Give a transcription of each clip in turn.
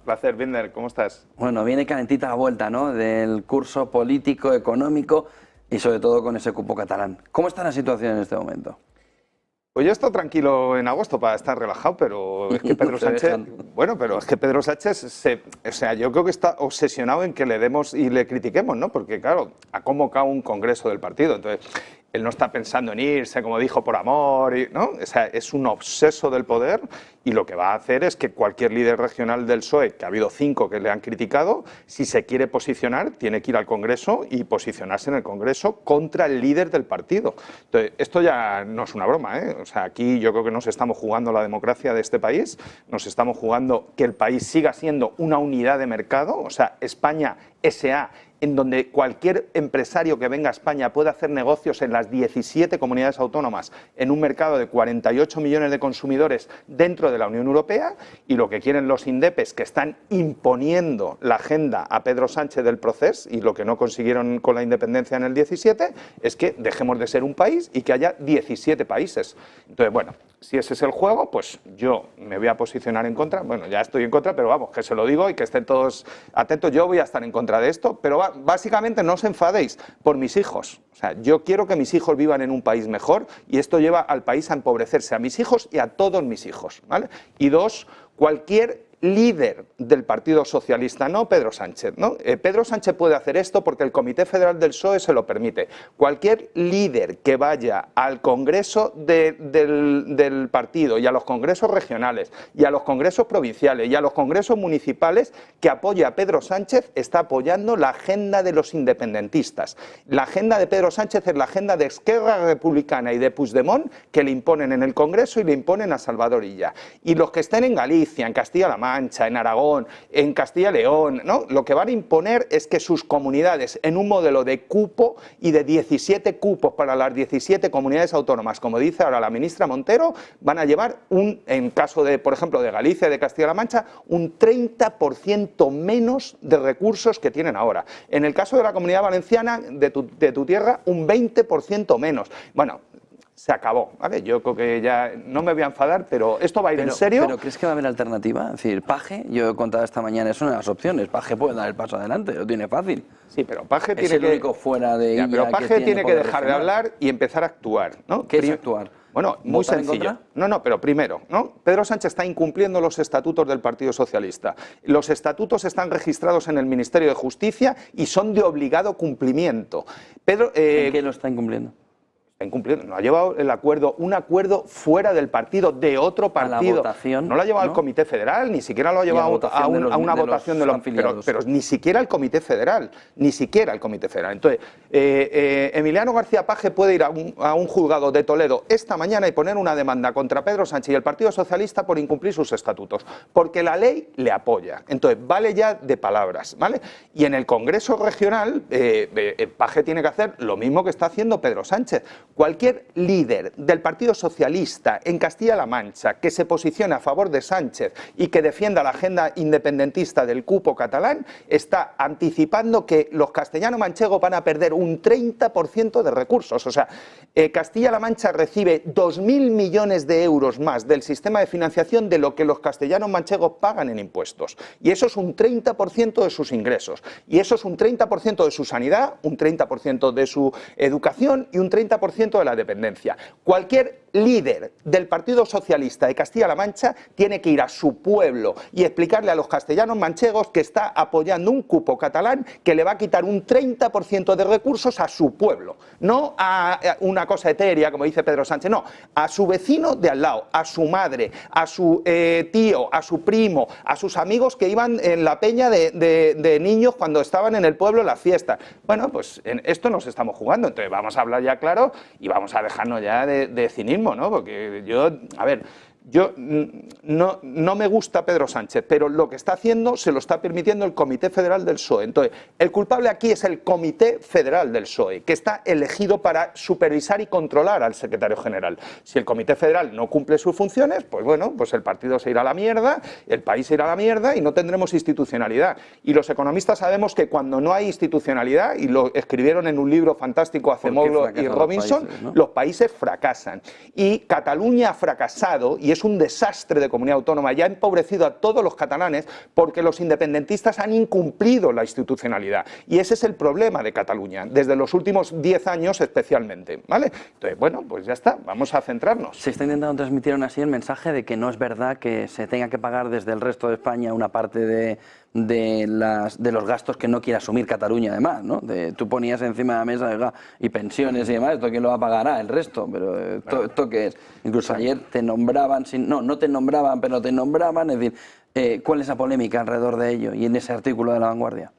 Placer, Binder, ¿cómo estás? Bueno, viene calentita la vuelta, ¿no?, del curso político, económico y sobre todo con ese cupo catalán. ¿Cómo está la situación en este momento? Pues yo estoy tranquilo en agosto para estar relajado, pero es que Pedro Sánchez, bueno, pero es que Pedro Sánchez, yo creo que está obsesionado en que le demos y le critiquemos, ¿no? Porque claro, ha convocado un congreso del partido, entonces él no está pensando en irse, como dijo, por amor, ¿no? O sea, es un obseso del poder y lo que va a hacer es que cualquier líder regional del PSOE, que ha habido 5 que le han criticado, si se quiere posicionar, tiene que ir al Congreso y posicionarse en el Congreso contra el líder del partido. Entonces, esto ya no es una broma, ¿eh? O sea, aquí yo creo que nos estamos jugando la democracia de este país, nos estamos jugando que el país siga siendo una unidad de mercado, o sea, España S.A., en donde cualquier empresario que venga a España pueda hacer negocios en las 17 comunidades autónomas en un mercado de 48 millones de consumidores dentro de la Unión Europea, y lo que quieren los indepes, que están imponiendo la agenda a Pedro Sánchez del proceso y lo que no consiguieron con la independencia en el 17, es que dejemos de ser un país y que haya 17 países. Entonces, bueno, si ese es el juego, pues yo me voy a posicionar en contra. Bueno, ya estoy en contra, pero vamos, que se lo digo y que estén todos atentos. Yo voy a estar en contra de esto, pero básicamente no os enfadéis por mis hijos. O sea, yo quiero que mis hijos vivan en un país mejor y esto lleva al país a empobrecerse, a mis hijos y a todos mis hijos, ¿vale? Y dos, cualquier líder del Partido Socialista, no Pedro Sánchez, ¿no? Pedro Sánchez puede hacer esto porque el Comité Federal del PSOE se lo permite. Cualquier líder que vaya al Congreso del partido y a los congresos regionales y a los congresos provinciales y a los congresos municipales que apoye a Pedro Sánchez está apoyando la agenda de los independentistas. La agenda de Pedro Sánchez es la agenda de Esquerra Republicana y de Puigdemont, que le imponen en el Congreso y le imponen a Salvador Illa. Y los que estén en Galicia, en Castilla-La Mancha, en Aragón, en Castilla y León, ¿no?, lo que van a imponer es que sus comunidades, en un modelo de cupo y de 17 cupos para las 17 comunidades autónomas, como dice ahora la ministra Montero, van a llevar en caso de, por ejemplo, de Galicia y de Castilla-La Mancha, un 30% menos de recursos que tienen ahora. En el caso de la Comunidad Valenciana, de tu tierra, un 20% menos. Bueno, se acabó, ¿vale? Yo creo que ya no me voy a enfadar, pero esto va a ir en serio. ¿Pero crees que va a haber alternativa? Es decir, Paje, yo he contado esta mañana, es una de las opciones. Paje puede dar el paso adelante, lo tiene fácil. Sí, pero Paje tiene es el único fuera de Illa pero Paje tiene que dejar de regional. hablar y empezar a actuar, ¿no? ¿Qué es actuar? Bueno, muy sencillo. No, pero primero, ¿no? Pedro Sánchez está incumpliendo los estatutos del Partido Socialista. Los estatutos están registrados en el Ministerio de Justicia y son de obligado cumplimiento. ¿En qué lo está incumpliendo? Incumpliendo. No ha llevado el acuerdo, un acuerdo fuera del partido, de otro partido. A la votación, no lo ha llevado al Comité Federal, ni siquiera lo ha llevado a una votación de los afiliados. Pero ni siquiera el Comité Federal, ni siquiera el Comité Federal. Entonces, Emiliano García Paje puede ir a un juzgado de Toledo esta mañana y poner una demanda contra Pedro Sánchez y el Partido Socialista por incumplir sus estatutos, porque la ley le apoya. Entonces, vale ya de palabras, ¿vale? Y en el Congreso Regional, Paje tiene que hacer lo mismo que está haciendo Pedro Sánchez. Cualquier líder del Partido Socialista en Castilla-La Mancha que se posicione a favor de Sánchez y que defienda la agenda independentista del cupo catalán está anticipando que los castellano-manchegos van a perder un 30% de recursos. O sea, Castilla-La Mancha recibe 2.000 millones de euros más del sistema de financiación de lo que los castellanos-manchegos pagan en impuestos. Y eso es un 30% de sus ingresos. Y eso es un 30% de su sanidad, un 30% de su educación y un 30% de la dependencia. Cualquier líder del Partido Socialista de Castilla-La Mancha tiene que ir a su pueblo y explicarle a los castellanos manchegos que está apoyando un cupo catalán que le va a quitar un 30% de recursos a su pueblo, no a una cosa etérea, como dice Pedro Sánchez, no, a su vecino de al lado, a su madre, a su tío, a su primo, a sus amigos que iban en la peña de niños cuando estaban en el pueblo en las fiestas. Bueno, pues en esto nos estamos jugando, entonces vamos a hablar ya claro y vamos a dejarnos ya de cinismo, ¿no? Porque yo, a ver, yo no me gusta Pedro Sánchez, pero lo que está haciendo se lo está permitiendo el Comité Federal del PSOE. Entonces, el culpable aquí es el Comité Federal del PSOE, que está elegido para supervisar y controlar al secretario general. Si el Comité Federal no cumple sus funciones, pues bueno, pues el partido se irá a la mierda, el país se irá a la mierda y no tendremos institucionalidad. Y los economistas sabemos que cuando no hay institucionalidad, y lo escribieron en un libro fantástico Acemoglu y Robinson, los países fracasan. Y Cataluña ha fracasado, y es un desastre de comunidad autónoma y ha empobrecido a todos los catalanes porque los independentistas han incumplido la institucionalidad. Y ese es el problema de Cataluña, desde los últimos 10 años especialmente, ¿vale? Entonces, bueno, pues ya está, vamos a centrarnos. Se está intentando transmitir aún así el mensaje de que no es verdad que se tenga que pagar desde el resto de España una parte de los gastos que no quiere asumir Cataluña, además, ¿no? Tú ponías encima de la mesa, oiga, y pensiones y demás, ¿esto quién lo va a pagar? El resto, pero ¿esto qué es? Incluso ayer te nombraban, no te nombraban, pero te nombraban, es decir, ¿cuál es la polémica alrededor de ello y en ese artículo de La Vanguardia?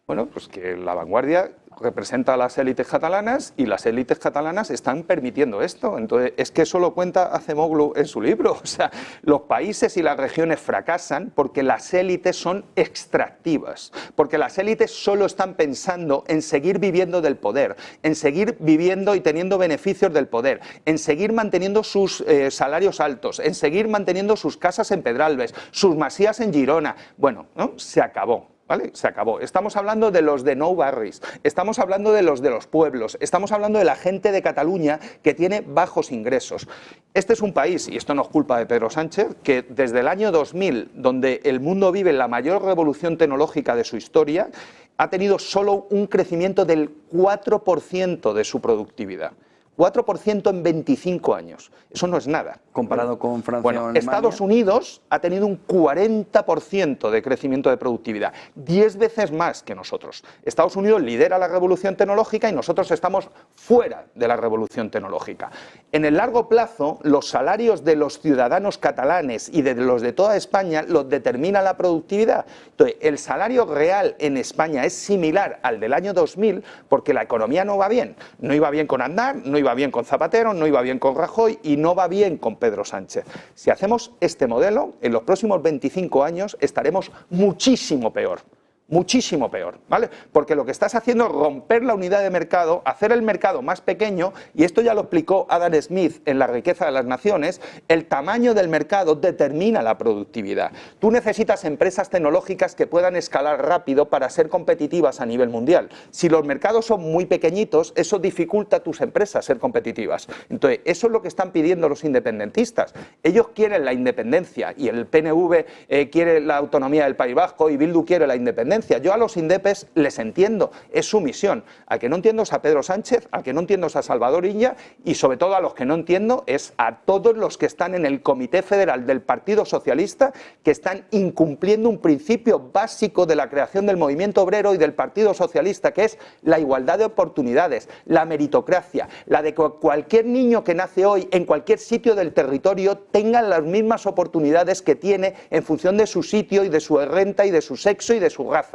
Bueno, pues que La Vanguardia representa a las élites catalanas y las élites catalanas están permitiendo esto. Entonces, es que eso lo cuenta Acemoglu en su libro. O sea, los países y las regiones fracasan porque las élites son extractivas, porque las élites solo están pensando en seguir viviendo del poder, en seguir viviendo y teniendo beneficios del poder, en seguir manteniendo sus salarios altos, en seguir manteniendo sus casas en Pedralbes, sus masías en Girona. Bueno, ¿no? Se acabó. ¿Vale? Se acabó. Estamos hablando de los de no barris, estamos hablando de los pueblos, estamos hablando de la gente de Cataluña que tiene bajos ingresos. Este es un país, y esto no es culpa de Pedro Sánchez, que desde el año 2000, donde el mundo vive la mayor revolución tecnológica de su historia, ha tenido solo un crecimiento del 4% de su productividad. 4% en 25 años. Eso no es nada. Comparado con Francia o Bueno, Alemania. Estados Unidos ha tenido un 40% de crecimiento de productividad, 10 veces más que nosotros. Estados Unidos lidera la revolución tecnológica y nosotros estamos fuera de la revolución tecnológica. En el largo plazo, los salarios de los ciudadanos catalanes y de los de toda España los determina la productividad. Entonces, el salario real en España es similar al del año 2000 porque la economía no va bien. No iba bien con Aznar, no iba bien con Zapatero, no iba bien con Rajoy y no va bien con Pedro Sánchez. Si hacemos este modelo, en los próximos 25 años estaremos muchísimo peor. Muchísimo peor, ¿vale? Porque lo que estás haciendo es romper la unidad de mercado, hacer el mercado más pequeño, y esto ya lo explicó Adam Smith en La riqueza de las naciones, el tamaño del mercado determina la productividad. Tú necesitas empresas tecnológicas que puedan escalar rápido para ser competitivas a nivel mundial. Si los mercados son muy pequeñitos, eso dificulta a tus empresas ser competitivas. Entonces, eso es lo que están pidiendo los independentistas. Ellos quieren la independencia y el PNV quiere la autonomía del País Vasco y Bildu quiere la independencia. Yo a los indepes les entiendo, es su misión. Al que no entiendo es a Pedro Sánchez, al que no entiendo es a Salvador Illa y sobre todo a los que no entiendo es a todos los que están en el Comité Federal del Partido Socialista que están incumpliendo un principio básico de la creación del movimiento obrero y del Partido Socialista, que es la igualdad de oportunidades, la meritocracia, la de que cualquier niño que nace hoy en cualquier sitio del territorio tenga las mismas oportunidades que tiene en función de su sitio y de su renta y de su sexo y de su raza.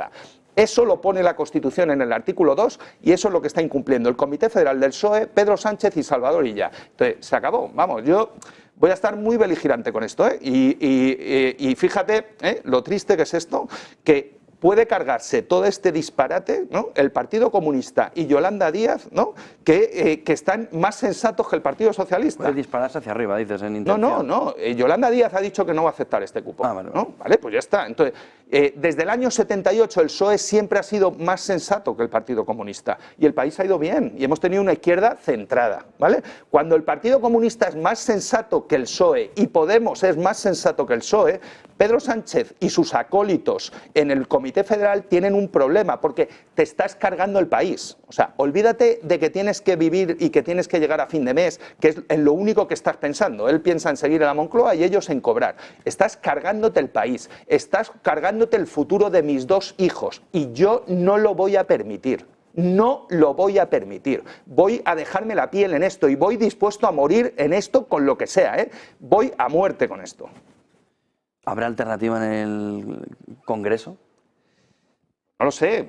Eso lo pone la Constitución en el artículo 2 y eso es lo que está incumpliendo el Comité Federal del PSOE, Pedro Sánchez y Salvador Illa. Entonces, se acabó. Vamos, yo voy a estar muy beligerante con esto, ¿eh? Y fíjate lo triste que es esto, que puede cargarse todo este disparate, ¿no? El Partido Comunista y Yolanda Díaz, ¿no? que están más sensatos que el Partido Socialista. Puede dispararse hacia arriba, dices, en intención. No. Yolanda Díaz ha dicho que no va a aceptar este cupo. Vale. ¿No? Vale, pues ya está. Entonces, desde el año 78 el PSOE siempre ha sido más sensato que el Partido Comunista y el país ha ido bien y hemos tenido una izquierda centrada, ¿vale? Cuando el Partido Comunista es más sensato que el PSOE y Podemos es más sensato que el PSOE, Pedro Sánchez y sus acólitos en el Comité Federal tienen un problema porque te estás cargando el país. O sea, olvídate de que tienes que vivir y que tienes que llegar a fin de mes, que es en lo único que estás pensando. Él piensa en seguir en la Moncloa y ellos en cobrar. Estás cargándote el país, estás cargándote el futuro de mis 2 hijos y yo no lo voy a permitir. No lo voy a permitir. Voy a dejarme la piel en esto y voy dispuesto a morir en esto con lo que sea, ¿eh? Voy a muerte con esto. ¿Habrá alternativa en el Congreso? No lo sé,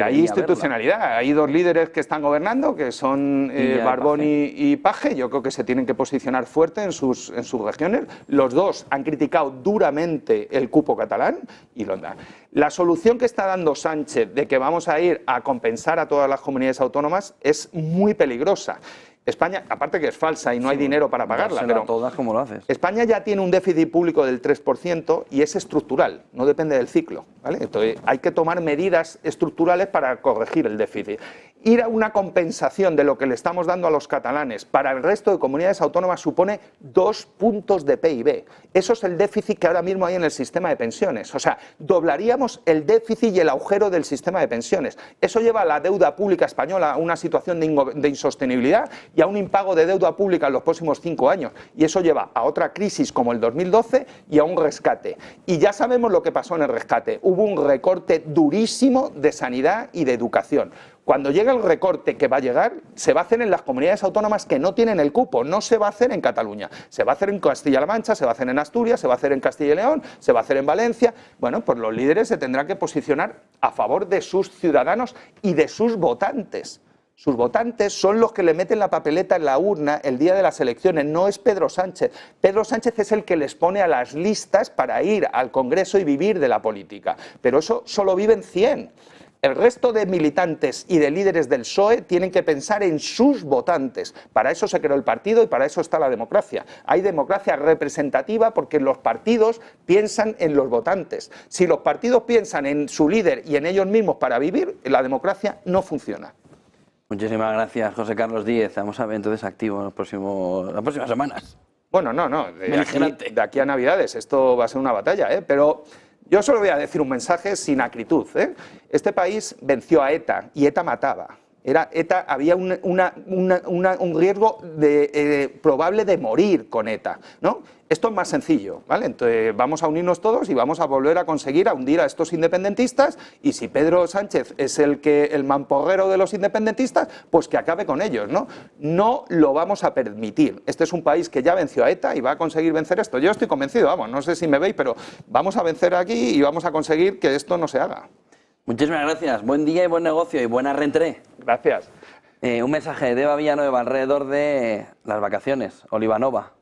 hay institucionalidad, hay 2 líderes que están gobernando, que son Barbón y Paje. Yo creo que se tienen que posicionar fuerte en sus regiones. Los 2 han criticado duramente el cupo catalán y lo dan. La solución que está dando Sánchez de que vamos a ir a compensar a todas las comunidades autónomas es muy peligrosa. España, aparte que es falsa y no hay dinero para pagarla, pero todas, ¿cómo lo haces? España ya tiene un déficit público del 3% y es estructural, no depende del ciclo. ¿vale? Entonces, hay que tomar medidas estructurales para corregir el déficit. Ir a una compensación de lo que le estamos dando a los catalanes para el resto de comunidades autónomas supone 2 puntos de PIB. Eso es el déficit que ahora mismo hay en el sistema de pensiones. O sea, doblaríamos el déficit y el agujero del sistema de pensiones. Eso lleva a la deuda pública española a una situación de insostenibilidad y a un impago de deuda pública en los próximos 5 años. Y eso lleva a otra crisis como el 2012 y a un rescate. Y ya sabemos lo que pasó en el rescate. Hubo un recorte durísimo de sanidad y de educación. Cuando llegue el recorte que va a llegar, se va a hacer en las comunidades autónomas que no tienen el cupo, no se va a hacer en Cataluña, se va a hacer en Castilla-La Mancha, se va a hacer en Asturias, se va a hacer en Castilla y León, se va a hacer en Valencia. Bueno, pues los líderes se tendrán que posicionar a favor de sus ciudadanos y de sus votantes. Sus votantes son los que le meten la papeleta en la urna el día de las elecciones, no es Pedro Sánchez. Pedro Sánchez es el que les pone a las listas para ir al Congreso y vivir de la política, pero eso solo viven 100. El resto de militantes y de líderes del PSOE tienen que pensar en sus votantes. Para eso se creó el partido y para eso está la democracia. Hay democracia representativa porque los partidos piensan en los votantes. Si los partidos piensan en su líder y en ellos mismos para vivir, la democracia no funciona. Muchísimas gracias, José Carlos Díez. Vamos a ver entonces activo las próximas semanas. Bueno, no. De aquí a Navidades esto va a ser una batalla, ¿eh? Pero yo solo voy a decir un mensaje sin acritud, ¿eh? Este país venció a ETA y ETA mataba. Había un riesgo probable de morir con ETA, ¿no? Esto es más sencillo, ¿vale? Entonces vamos a unirnos todos y vamos a volver a conseguir hundir a estos independentistas, y si Pedro Sánchez es el mamporrero de los independentistas, pues que acabe con ellos, ¿no? No lo vamos a permitir. Este es un país que ya venció a ETA y va a conseguir vencer esto. Yo estoy convencido, vamos, no sé si me veis, pero vamos a vencer aquí y vamos a conseguir que esto no se haga. Muchísimas gracias. Buen día y buen negocio y buena rentrée. Gracias. Un mensaje de Eva Villanueva alrededor de las vacaciones. Olivanova.